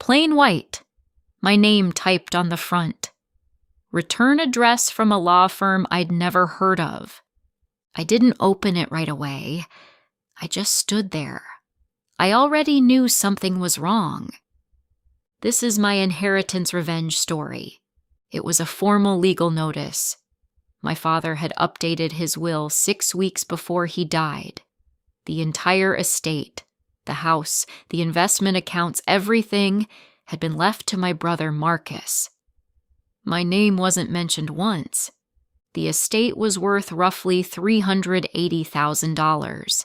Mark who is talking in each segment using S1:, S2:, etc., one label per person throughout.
S1: Plain white. My name typed on the front. Return address from a law firm I'd never heard of. I didn't open it right away. I just stood there. I already knew something was wrong. This is my inheritance revenge story. It was a formal legal notice. My father had updated his will 6 weeks before he died. The entire estate, the house, the investment accounts, everything had been left to my brother Marcus. My name wasn't mentioned once. The estate was worth roughly $380,000.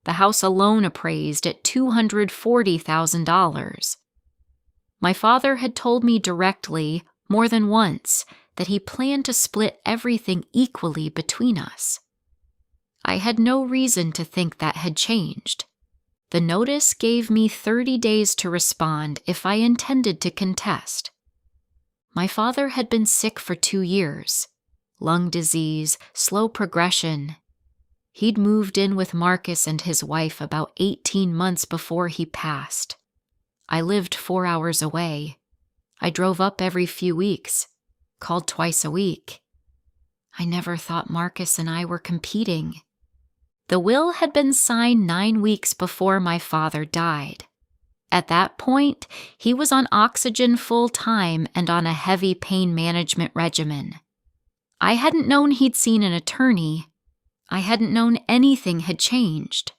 S1: The house alone appraised at $240,000. My father had told me directly, more than once, that he planned to split everything equally between us. I had no reason to think that had changed. The notice gave me 30 days to respond if I intended to contest. My father had been sick for 2 years. Lung disease, slow progression. He'd moved in with Marcus and his wife about 18 months before he passed. I lived 4 hours away. I drove up every few weeks, called twice a week. I never thought Marcus and I were competing. The will had been signed 9 weeks before my father died. At that point, he was on oxygen full-time and on a heavy pain management regimen. I hadn't known he'd seen an attorney. I hadn't known anything had changed.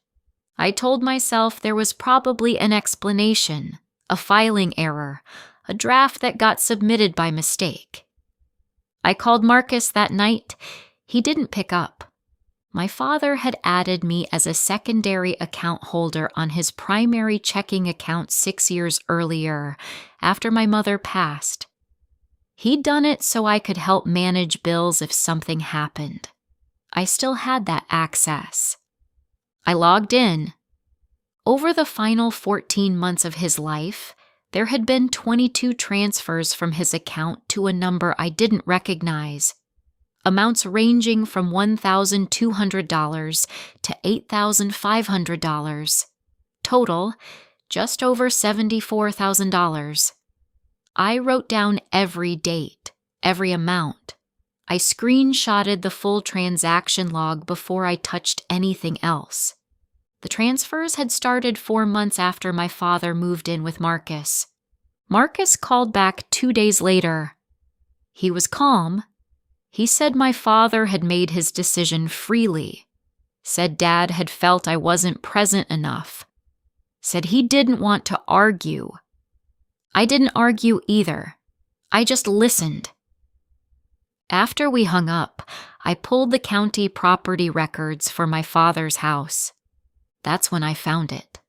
S1: I told myself there was probably an explanation, a filing error, a draft that got submitted by mistake. I called Marcus that night. He didn't pick up. My father had added me as a secondary account holder on his primary checking account 6 years earlier, after my mother passed. He'd done it so I could help manage bills if something happened. I still had that access. I logged in. Over the final 14 months of his life, there had been 22 transfers from his account to a number I didn't recognize, amounts ranging from $1,200 to $8,500. Total, just over $74,000. I wrote down every date, every amount. I screenshotted the full transaction log before I touched anything else. The transfers had started 4 months after my father moved in with Marcus. Marcus called back 2 days later. He was calm. He said my father had made his decision freely. Said Dad had felt I wasn't present enough. Said he didn't want to argue. I didn't argue either. I just listened. After we hung up, I pulled the county property records for my father's house. That's when I found it.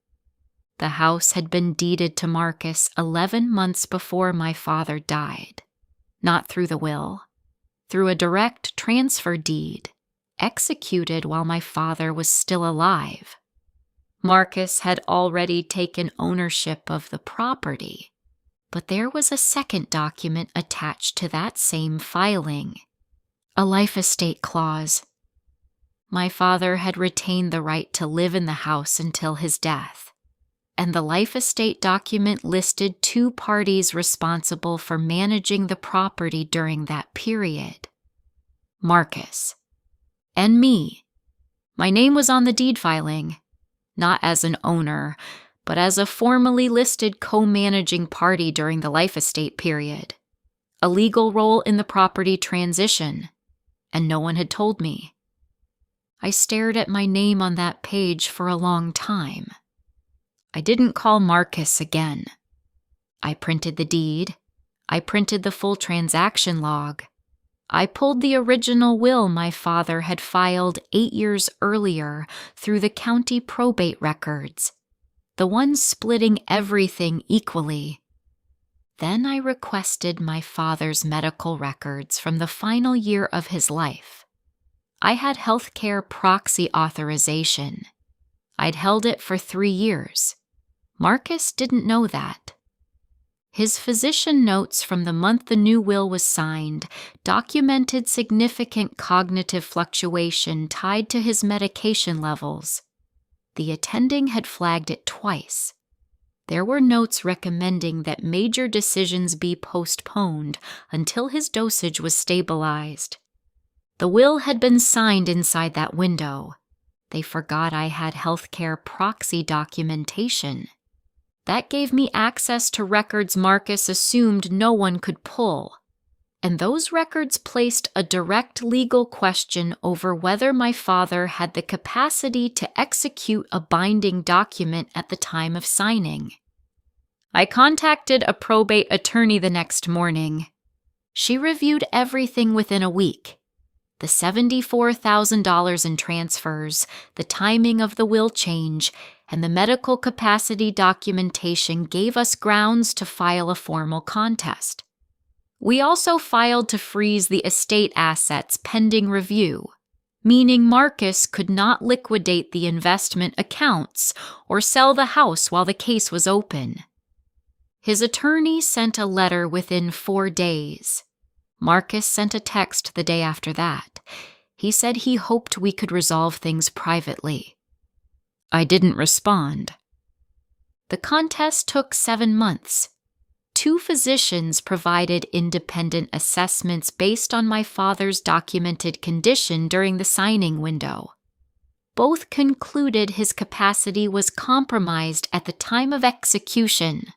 S1: The house had been deeded to Marcus 11 months before my father died. Not through the will, through a direct transfer deed, executed while my father was still alive. Marcus had already taken ownership of the property. But there was a second document attached to that same filing, a life estate clause. My father had retained the right to live in the house until his death, and the life estate document listed 2 parties responsible for managing the property during that period: Marcus and me. My name was on the deed filing, not as an owner, but as a formally listed co-managing party during the life estate period, a legal role in the property transition, and no one had told me. I stared at my name on that page for a long time. I didn't call Marcus again. I printed the deed. I printed the full transaction log. I pulled the original will my father had filed 8 years earlier through the county probate records, the one splitting everything equally. Then I requested my father's medical records from the final year of his life. I had healthcare proxy authorization. I'd held it for 3 years. Marcus didn't know that. His physician notes from the month the new will was signed documented significant cognitive fluctuation tied to his medication levels. The attending had flagged it twice. There were notes recommending that major decisions be postponed until his dosage was stabilized. The will had been signed inside that window. They forgot I had healthcare proxy documentation. That gave me access to records Marcus assumed no one could pull. And those records placed a direct legal question over whether my father had the capacity to execute a binding document at the time of signing. I contacted a probate attorney the next morning. She reviewed everything within a week. The $74,000 in transfers, the timing of the will change, and the medical capacity documentation gave us grounds to file a formal contest. We also filed to freeze the estate assets pending review, meaning Marcus could not liquidate the investment accounts or sell the house while the case was open. His attorney sent a letter within 4 days. Marcus sent a text the day after that. He said he hoped we could resolve things privately. I didn't respond. The contest took 7 months. 2 physicians provided independent assessments based on my father's documented condition during the signing window. Both concluded his capacity was compromised at the time of execution.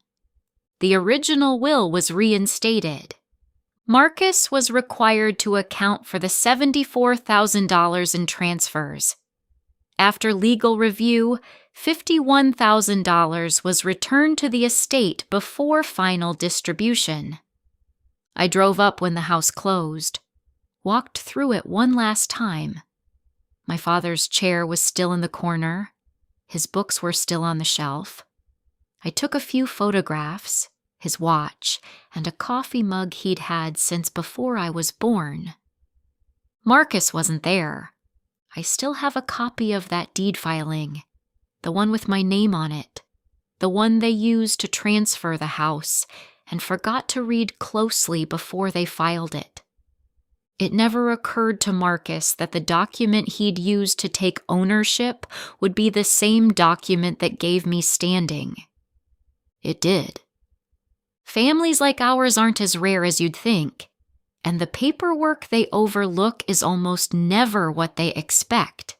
S1: The original will was reinstated. Marcus was required to account for the $74,000 in transfers. After legal review, $51,000 was returned to the estate before final distribution. I drove up when the house closed, walked through it one last time. My father's chair was still in the corner. His books were still on the shelf. I took a few photographs, his watch, and a coffee mug he'd had since before I was born. Marcus wasn't there. I still have a copy of that deed filing, the one with my name on it, the one they used to transfer the house and forgot to read closely before they filed it. It never occurred to Marcus that the document he'd used to take ownership would be the same document that gave me standing. It did. Families like ours aren't as rare as you'd think, and the paperwork they overlook is almost never what they expect.